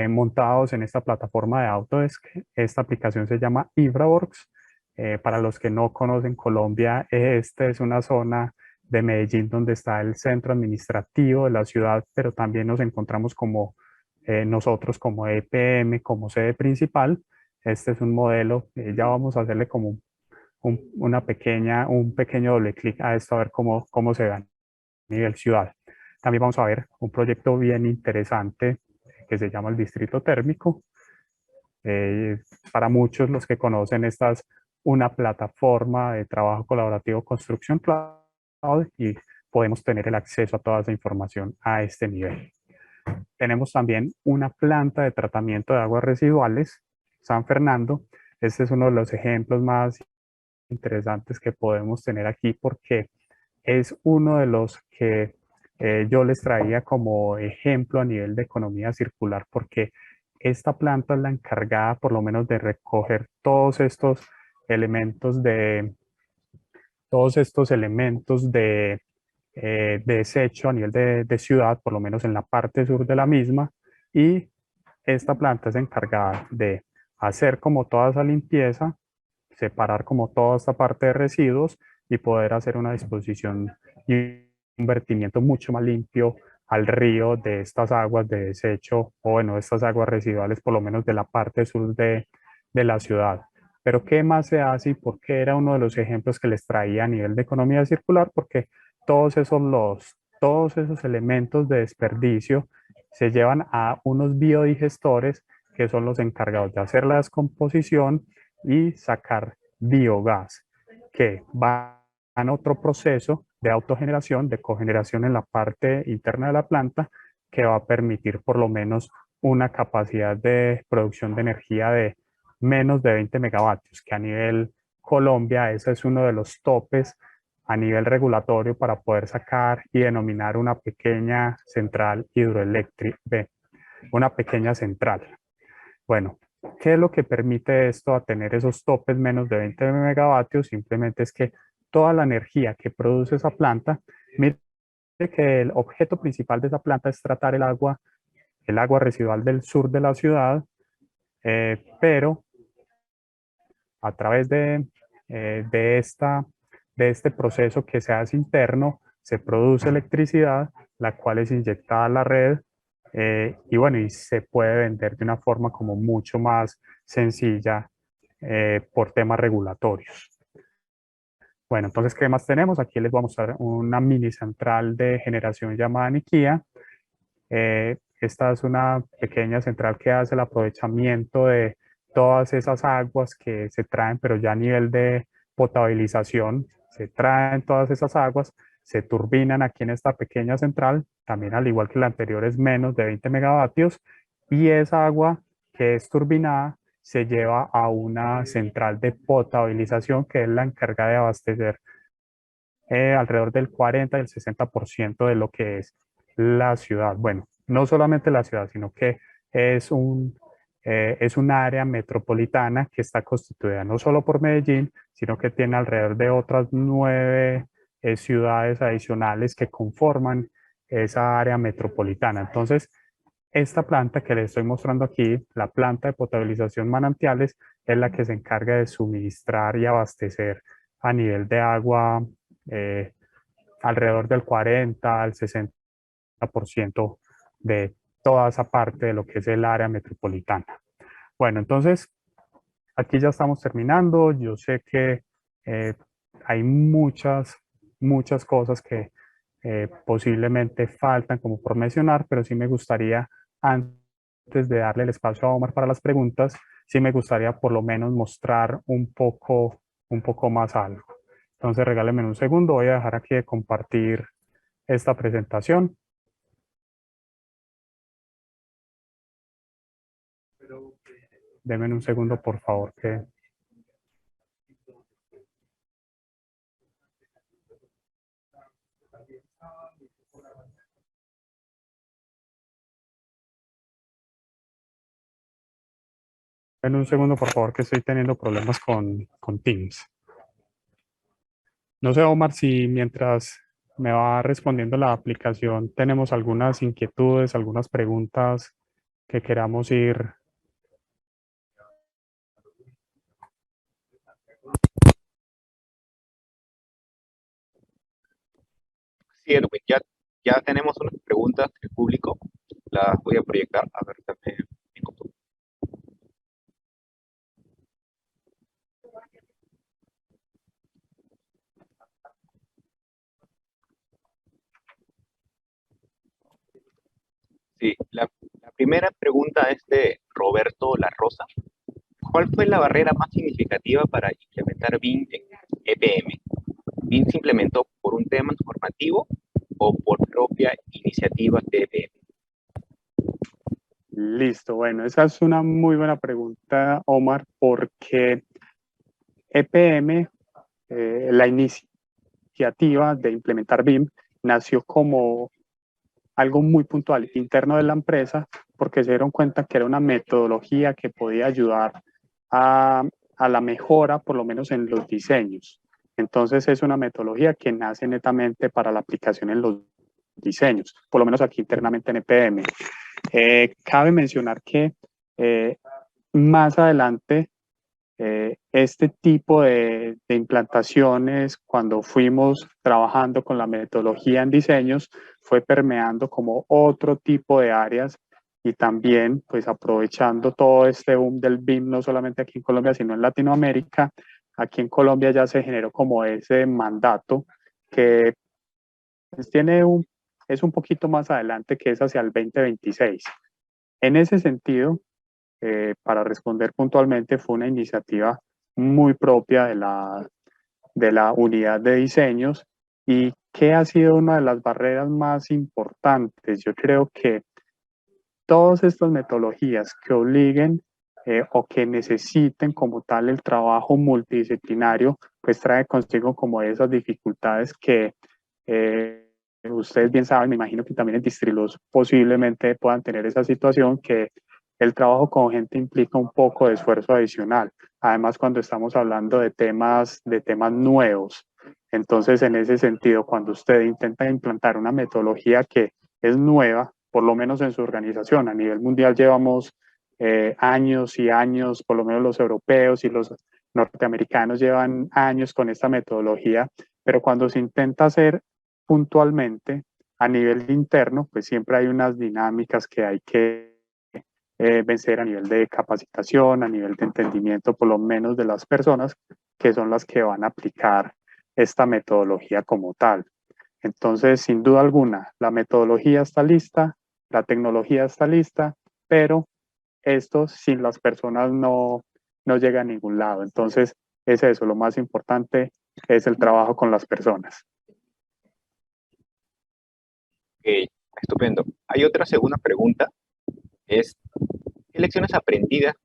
montados en esta plataforma de Autodesk. Esta aplicación se llama InfraWorks. Para los que no conocen Colombia, esta es una zona de Medellín donde está el centro administrativo de la ciudad, pero también nos encontramos como nosotros como EPM, como sede principal. Este es un modelo, ya vamos a hacerle como un pequeño doble clic a esto, a ver cómo se ve a nivel ciudad. También vamos a ver un proyecto bien interesante que se llama el Distrito Térmico. Para muchos los que conocen, esta es una plataforma de trabajo colaborativo Construction Cloud y podemos tener el acceso a toda esa información a este nivel. Tenemos también una planta de tratamiento de aguas residuales, San Fernando. Este es uno de los ejemplos más interesantes que podemos tener aquí porque es uno de los que yo les traía como ejemplo a nivel de economía circular, porque esta planta es la encargada por lo menos de recoger todos estos elementos de desecho a nivel de ciudad, por lo menos en la parte sur de la misma, y esta planta es encargada de hacer como toda esa limpieza, separar como toda esta parte de residuos y poder hacer una disposición y un vertimiento mucho más limpio al río de estas aguas de desecho o bueno, estas aguas residuales, por lo menos de la parte sur de la ciudad. Pero ¿qué más se hace y por qué era uno de los ejemplos que les traía a nivel de economía circular? Porque todos esos elementos de desperdicio se llevan a unos biodigestores que son los encargados de hacer la descomposición y sacar biogás, que van a otro proceso de autogeneración, de cogeneración en la parte interna de la planta, que va a permitir por lo menos una capacidad de producción de energía de menos de 20 megavatios, que a nivel Colombia ese es uno de los topes a nivel regulatorio para poder sacar y denominar una pequeña central hidroeléctrica, una pequeña central. Bueno, ¿qué es lo que permite esto a tener esos topes menos de 20 megavatios? Simplemente es que toda la energía que produce esa planta, mire que el objeto principal de esa planta es tratar el agua residual del sur de la ciudad, pero a través de este proceso que se hace interno, se produce electricidad, la cual es inyectada a la red y bueno, y se puede vender de una forma como mucho más sencilla por temas regulatorios. Bueno, entonces, ¿qué más tenemos? Aquí les vamos a mostrar una mini central de generación llamada Niquía. Esta es una pequeña central que hace el aprovechamiento de todas esas aguas que se traen, pero ya a nivel de potabilización, se traen todas esas aguas, se turbinan aquí en esta pequeña central, también al igual que la anterior es menos de 20 megavatios, y esa agua que es turbinada se lleva a una central de potabilización que es la encargada de abastecer alrededor del 40 y el 60% de lo que es la ciudad. Bueno, no solamente la ciudad, sino que es es un área metropolitana que está constituida no solo por Medellín, sino que tiene alrededor de otras 9 ciudades adicionales que conforman esa área metropolitana. Entonces, esta planta que les estoy mostrando aquí, la planta de potabilización Manantiales, es la que se encarga de suministrar y abastecer a nivel de agua eh, alrededor del 40 al 60% de toda esa parte de lo que es el área metropolitana. Bueno, entonces aquí ya estamos terminando. Yo sé que hay muchas cosas que posiblemente faltan como por mencionar, pero sí me gustaría, antes de darle el espacio a Omar para las preguntas, sí me gustaría por lo menos mostrar un poco más algo. Entonces regálenme un segundo, voy a dejar aquí de compartir esta presentación. Denme un segundo, por favor, que... Denme un segundo, por favor, que estoy teniendo problemas con Teams. No sé, Omar, si mientras me va respondiendo la aplicación tenemos algunas inquietudes, algunas preguntas que queramos ir. Sí, Edwin, ya tenemos unas preguntas del público, las voy a proyectar, a ver también. Sí, la primera pregunta es de Roberto La Rosa. ¿Cuál fue la barrera más significativa para implementar BIM en EPM? ¿BIM se implementó por un tema normativo o por propia iniciativa de EPM? Listo, bueno, esa es una muy buena pregunta, Omar, porque EPM, la iniciativa de implementar BIM, nació como algo muy puntual interno de la empresa porque se dieron cuenta que era una metodología que podía ayudar a la mejora, por lo menos en los diseños. Entonces es una metodología que nace netamente para la aplicación en los diseños, por lo menos aquí internamente en EPM. Cabe mencionar que más adelante este tipo de implantaciones, cuando fuimos trabajando con la metodología en diseños, fue permeando como otro tipo de áreas y también pues aprovechando todo este boom del BIM, no solamente aquí en Colombia, sino en Latinoamérica. Aquí en Colombia ya se generó como ese mandato que pues, es un poquito más adelante, que es hacia el 2026. En ese sentido, para responder puntualmente, fue una iniciativa muy propia de la unidad de diseños. ¿Y qué ha sido una de las barreras más importantes? Yo creo que todas estas metodologías que obliguen o que necesiten como tal el trabajo multidisciplinario, pues trae consigo como esas dificultades que ustedes bien saben, me imagino que también en Distriluz posiblemente puedan tener esa situación, que el trabajo con gente implica un poco de esfuerzo adicional. Además, cuando estamos hablando de temas nuevos. Entonces, en ese sentido, cuando usted intenta implantar una metodología que es nueva, por lo menos en su organización, a nivel mundial llevamos años y años, por lo menos los europeos y los norteamericanos llevan años con esta metodología, pero cuando se intenta hacer puntualmente a nivel interno, pues siempre hay unas dinámicas que hay que vencer a nivel de capacitación, a nivel de entendimiento, por lo menos de las personas que son las que van a aplicar esta metodología como tal. Entonces, sin duda alguna, la metodología está lista, la tecnología está lista, pero esto sin las personas no llega a ningún lado. Entonces, es eso, lo más importante es el trabajo con las personas. Ok, estupendo. Hay otra segunda pregunta, es, ¿qué lecciones aprendidas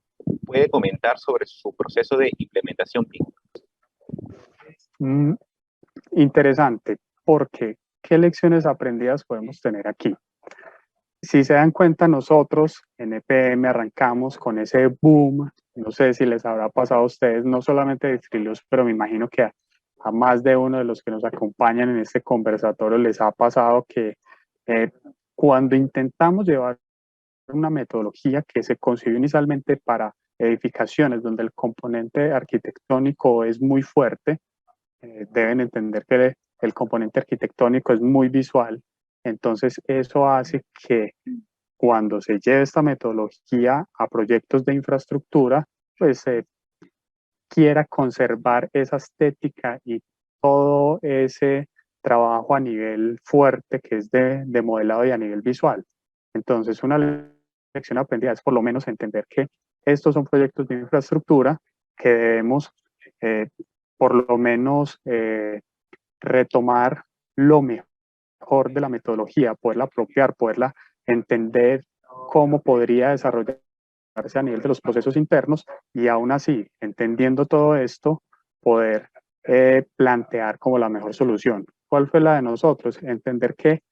puede comentar sobre su proceso de implementación PIN? Interesante, porque ¿qué lecciones aprendidas podemos tener aquí? Si se dan cuenta, nosotros en EPM arrancamos con ese boom, no sé si les habrá pasado a ustedes, no solamente de Trilus, pero me imagino que a más de uno de los que nos acompañan en este conversatorio les ha pasado que cuando intentamos llevar una metodología que se concibió inicialmente para edificaciones donde el componente arquitectónico es muy fuerte, deben entender que el componente arquitectónico es muy visual. Entonces, eso hace que cuando se lleve esta metodología a proyectos de infraestructura, pues se quiera conservar esa estética y todo ese trabajo a nivel fuerte que es de modelado y a nivel visual. Entonces, una lección aprendida es por lo menos entender que estos son proyectos de infraestructura que debemos por lo menos retomar lo mejor de la metodología, poderla apropiar, poderla entender cómo podría desarrollarse a nivel de los procesos internos y aún así, entendiendo todo esto, poder plantear como la mejor solución. ¿Cuál fue la de nosotros? Entender que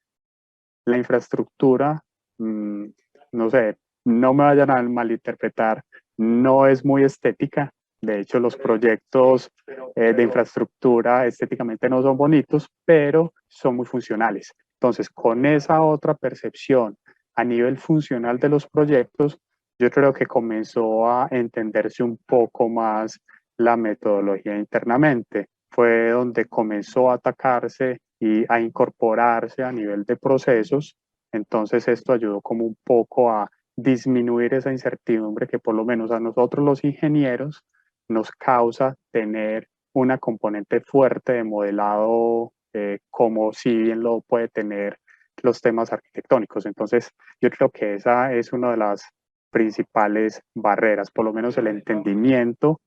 la infraestructura, no sé, no me vayan a malinterpretar, no es muy estética. De hecho, los proyectos de infraestructura estéticamente no son bonitos, pero son muy funcionales. Entonces, con esa otra percepción a nivel funcional de los proyectos, yo creo que comenzó a entenderse un poco más la metodología internamente. Fue donde comenzó a atacarse y a incorporarse a nivel de procesos. Entonces esto ayudó como un poco a disminuir esa incertidumbre que por lo menos a nosotros los ingenieros nos causa tener una componente fuerte de modelado como si bien lo puede tener los temas arquitectónicos. Entonces yo creo que esa es una de las principales barreras, por lo menos el entendimiento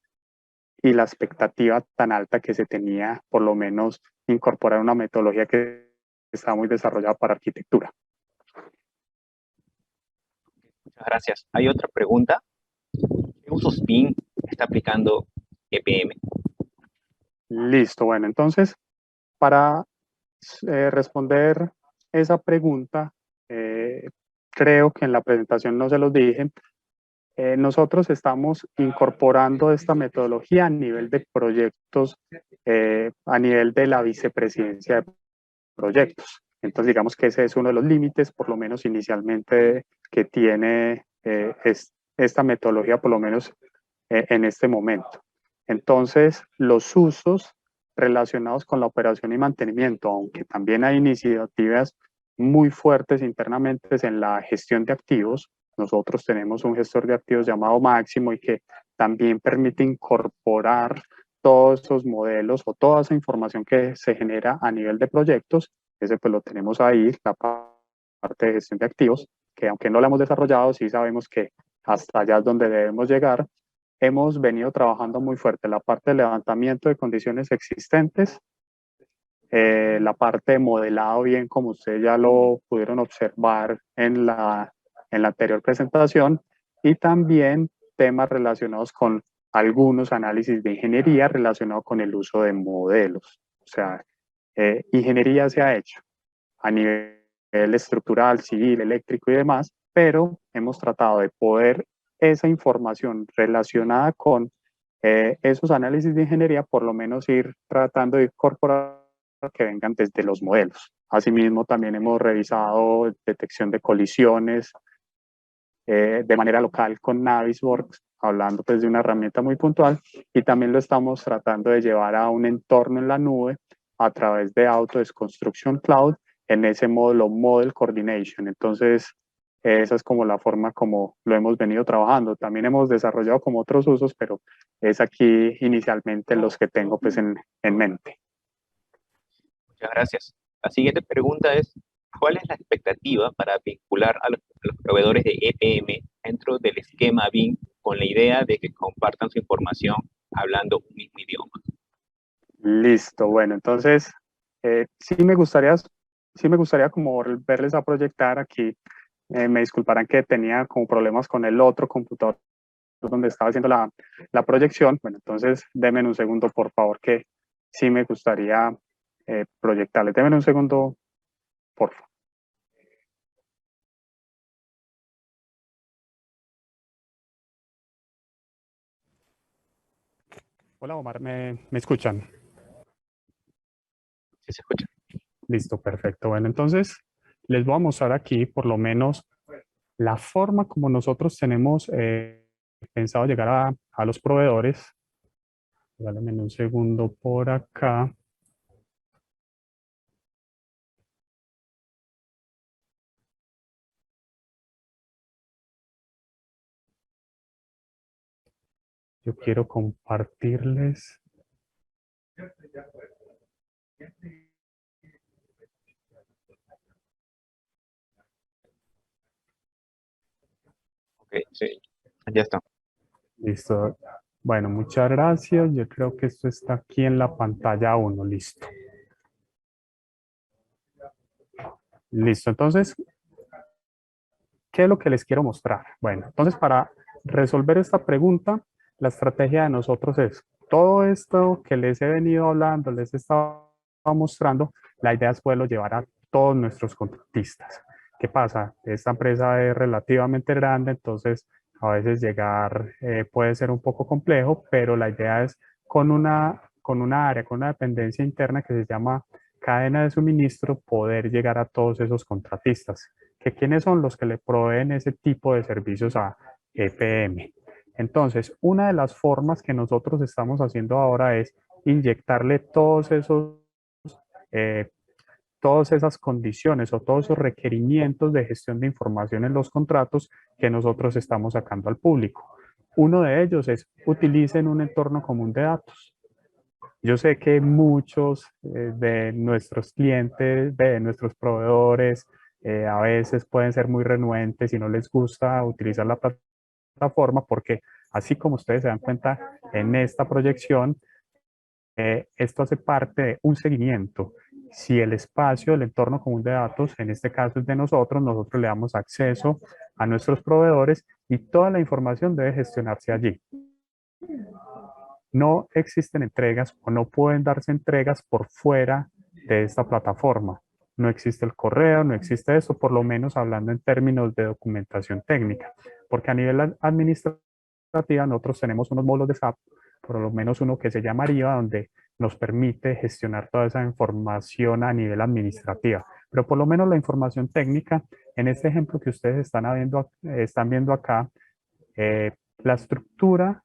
y la expectativa tan alta que se tenía, por lo menos incorporar una metodología que está muy desarrollada para arquitectura. Muchas gracias. Hay otra pregunta. ¿Qué usos PIN está aplicando EPM? Listo, bueno, entonces, para responder esa pregunta, creo que en la presentación no se los dije, nosotros estamos incorporando esta metodología a nivel de proyectos, a nivel de la vicepresidencia de proyectos. Entonces, digamos que ese es uno de los límites, por lo menos inicialmente, que tiene esta metodología, por lo menos en este momento. Entonces, los usos relacionados con la operación y mantenimiento, aunque también hay iniciativas muy fuertes internamente en la gestión de activos. Nosotros tenemos un gestor de activos llamado Máximo y que también permite incorporar todos esos modelos o toda esa información que se genera a nivel de proyectos. Ese pues lo tenemos ahí, la parte de gestión de activos, que aunque no la hemos desarrollado, sí sabemos que hasta allá es donde debemos llegar. hemos venido trabajando muy fuerte la parte de levantamiento de condiciones existentes, la parte de modelado, bien como ustedes ya lo pudieron observar en la anterior presentación, y también temas relacionados con algunos análisis de ingeniería relacionados con el uso de modelos. O sea, ingeniería se ha hecho a nivel estructural, civil, eléctrico y demás, pero hemos tratado de poder esa información relacionada con esos análisis de ingeniería, por lo menos ir tratando de incorporar que vengan desde los modelos. Asimismo, también hemos revisado detección de colisiones de manera local con Navisworks, hablando pues de una herramienta muy puntual, y también lo estamos tratando de llevar a un entorno en la nube a través de Autodesk Construction Cloud en ese módulo Model Coordination. Entonces, esa es como la forma como lo hemos venido trabajando. También hemos desarrollado como otros usos, pero es aquí inicialmente los que tengo pues en mente. Muchas gracias. La siguiente pregunta es, ¿cuál es la expectativa para vincular a los proveedores de EPM dentro del esquema BIM con la idea de que compartan su información hablando un mismo idioma? Listo, bueno, entonces sí me gustaría como verles a proyectar aquí. Me disculparán que tenía como problemas con el otro computador donde estaba haciendo la proyección. Bueno, entonces denme un segundo, por favor, que sí me gustaría proyectarles. Denme un segundo, por favor. Hola Omar, ¿me escuchan? ¿Sí se escucha? Listo, perfecto. Bueno, entonces les voy a mostrar aquí por lo menos la forma como nosotros tenemos pensado llegar a los proveedores. Dale un segundo por acá. Yo quiero compartirles. Ok, sí, ya está. Listo. Bueno, muchas gracias. Yo creo que esto está aquí en la pantalla 1. Listo. Listo. Entonces, ¿qué es lo que les quiero mostrar? Bueno, entonces para resolver esta pregunta, la estrategia de nosotros es todo esto que les he venido hablando, les he estado mostrando, la idea es poderlo llevar a todos nuestros contratistas. ¿Qué pasa? Esta empresa es relativamente grande, entonces a veces llegar puede ser un poco complejo, pero la idea es con una área, con una dependencia interna que se llama cadena de suministro, poder llegar a todos esos contratistas que quiénes son los que le proveen ese tipo de servicios a EPM. Entonces, una de las formas que nosotros estamos haciendo ahora es inyectarle eh, todas esas condiciones o todos esos requerimientos de gestión de información en los contratos que nosotros estamos sacando al público. Uno de ellos es utilicen un entorno común de datos. Yo sé que muchos de nuestros clientes, de nuestros proveedores, a veces pueden ser muy renuentes y no les gusta utilizar la plataforma porque, así como ustedes se dan cuenta en esta proyección, esto hace parte de un seguimiento. Si el espacio, el entorno común de datos, en este caso es de nosotros, nosotros le damos acceso a nuestros proveedores y toda la información debe gestionarse allí. No existen entregas o no pueden darse entregas por fuera de esta plataforma. No existe el correo, no existe eso, por lo menos hablando en términos de documentación técnica, porque a nivel administrativo nosotros tenemos unos módulos de SAP, por lo menos uno que se llama Ariba, donde nos permite gestionar toda esa información a nivel administrativo. Pero por lo menos la información técnica, en este ejemplo que ustedes están viendo acá, la estructura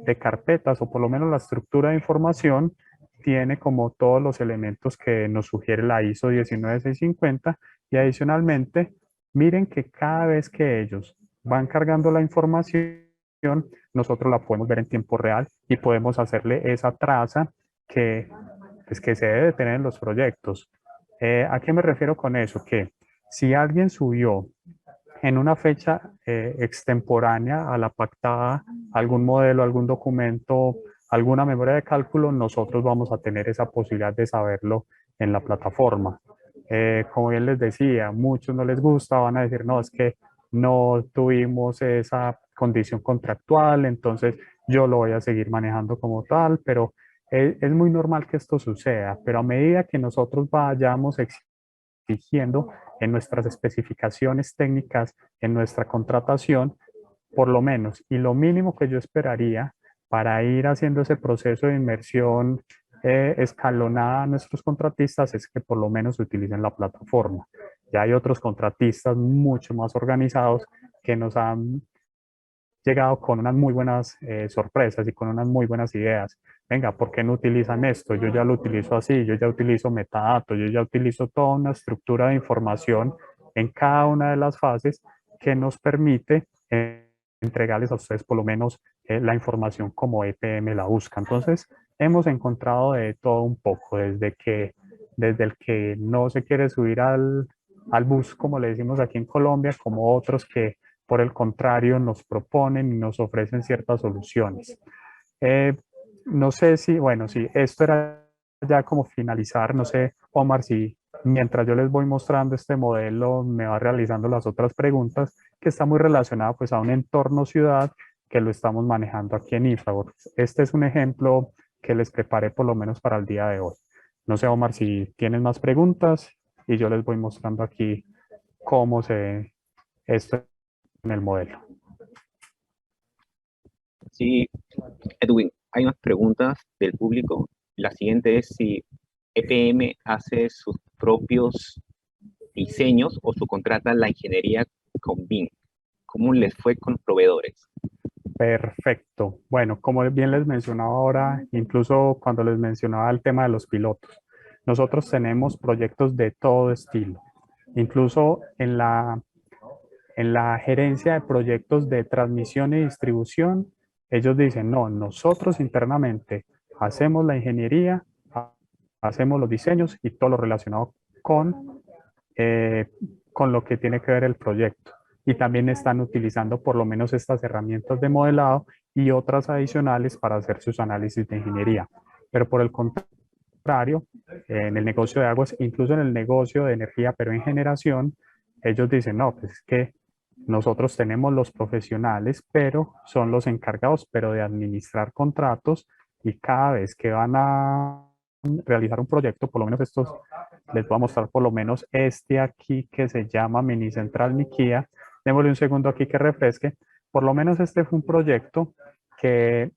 de carpetas o por lo menos la estructura de información tiene como todos los elementos que nos sugiere la ISO 19650 y adicionalmente miren que cada vez que ellos van cargando la información nosotros la podemos ver en tiempo real y podemos hacerle esa traza que, pues, que se debe tener en los proyectos. ¿A qué me refiero con eso? Que si alguien subió en una fecha extemporánea a la pactada algún modelo, algún documento, alguna memoria de cálculo, nosotros vamos a tener esa posibilidad de saberlo en la plataforma. Como bien les decía, muchos no les gusta, van a decir, no, es que no tuvimos esa condición contractual, entonces yo lo voy a seguir manejando como tal, pero es muy normal que esto suceda, pero a medida que nosotros vayamos exigiendo en nuestras especificaciones técnicas, en nuestra contratación, por lo menos, y lo mínimo que yo esperaría para ir haciendo ese proceso de inmersión escalonada a nuestros contratistas es que por lo menos utilicen la plataforma. Ya hay otros contratistas mucho más organizados que nos han llegado con unas muy buenas sorpresas y con unas muy buenas ideas. Venga, ¿por qué no utilizan esto? Yo ya lo utilizo así, yo ya utilizo metadatos, yo ya utilizo toda una estructura de información en cada una de las fases que nos permite entregarles a ustedes por lo menos la información como EPM la busca. Entonces, hemos encontrado de todo un poco, desde el que no se quiere subir al bus, como le decimos aquí en Colombia, como otros que por el contrario nos proponen y nos ofrecen ciertas soluciones. Eh, no sé si, bueno, si esto era ya como finalizar, no sé, Omar, si mientras yo les voy mostrando este modelo, me va realizando las otras preguntas, que está muy relacionada pues a un entorno ciudad que lo estamos manejando aquí en Infraworks. Este es un ejemplo que les preparé por lo menos para el día de hoy. No sé, Omar, si tienen más preguntas y yo les voy mostrando aquí cómo se ve esto en el modelo. Sí, Edwin, hay unas preguntas del público. La siguiente es si EPM hace sus propios diseños o subcontrata la ingeniería con BIM. ¿Cómo les fue con los proveedores? Perfecto. Bueno, como bien les mencionaba ahora, incluso cuando les mencionaba el tema de los pilotos, nosotros tenemos proyectos de todo estilo. Incluso en la gerencia de proyectos de transmisión y distribución, ellos dicen, no, nosotros internamente hacemos la ingeniería, hacemos los diseños y todo lo relacionado eh, con lo que tiene que ver el proyecto. Y también están utilizando por lo menos estas herramientas de modelado y otras adicionales para hacer sus análisis de ingeniería. Pero por el contrario, en el negocio de aguas, incluso en el negocio de energía, pero en generación, ellos dicen, no, pues es que nosotros tenemos los profesionales, pero son los encargados, pero de administrar contratos y cada vez que van a realizar un proyecto, por lo menos estos, les voy a mostrar por lo menos este aquí que se llama Mini Central Nikia. Démosle un segundo aquí que refresque. Por lo menos este fue un proyecto que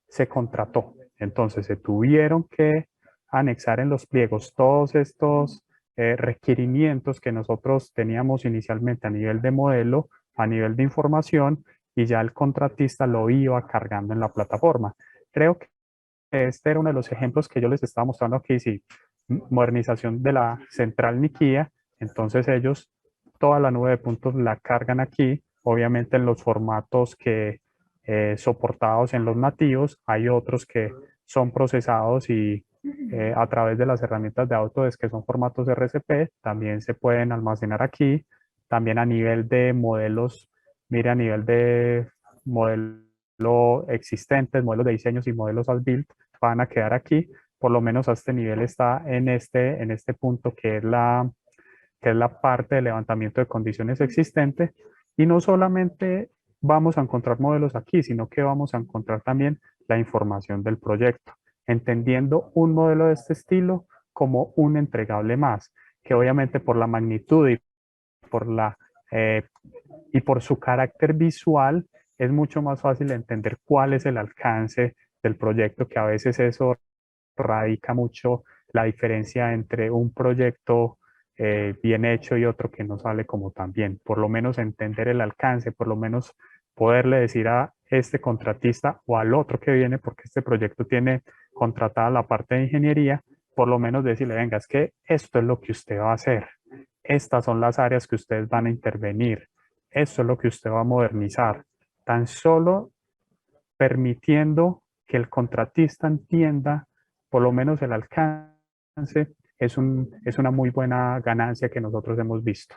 se contrató. Entonces se tuvieron que anexar en los pliegos todos estos requerimientos que nosotros teníamos inicialmente a nivel de modelo, a nivel de información, y ya el contratista lo iba cargando en la plataforma. Creo que este era uno de los ejemplos que yo les estaba mostrando aquí, sí, modernización de la central Nikia. Entonces ellos toda la nube de puntos la cargan aquí, obviamente en los formatos que soportados en los nativos. Hay otros que son procesados y a través de las herramientas de Autodesk, que son formatos RCP, también se pueden almacenar aquí. También a nivel de modelos, mire, a nivel de modelo existentes, modelos de diseños y modelos as built, van a quedar aquí. Por lo menos a este nivel está en este punto que es la parte de levantamiento de condiciones existentes. Y no solamente vamos a encontrar modelos aquí, sino que vamos a encontrar también la información del proyecto, entendiendo un modelo de este estilo como un entregable más, que obviamente por la magnitud por la, eh, y por su carácter visual es mucho más fácil entender cuál es el alcance del proyecto, que a veces eso radica mucho la diferencia entre un proyecto bien hecho y otro que no sale como tan bien. Por lo menos entender el alcance, por lo menos poderle decir a este contratista o al otro que viene, porque este proyecto tiene contratada la parte de ingeniería, por lo menos decirle, venga, es que esto es lo que usted va a hacer, estas son las áreas que ustedes van a intervenir, esto es lo que usted va a modernizar. Tan solo permitiendo que el contratista entienda por lo menos el alcance, es una muy buena ganancia que nosotros hemos visto.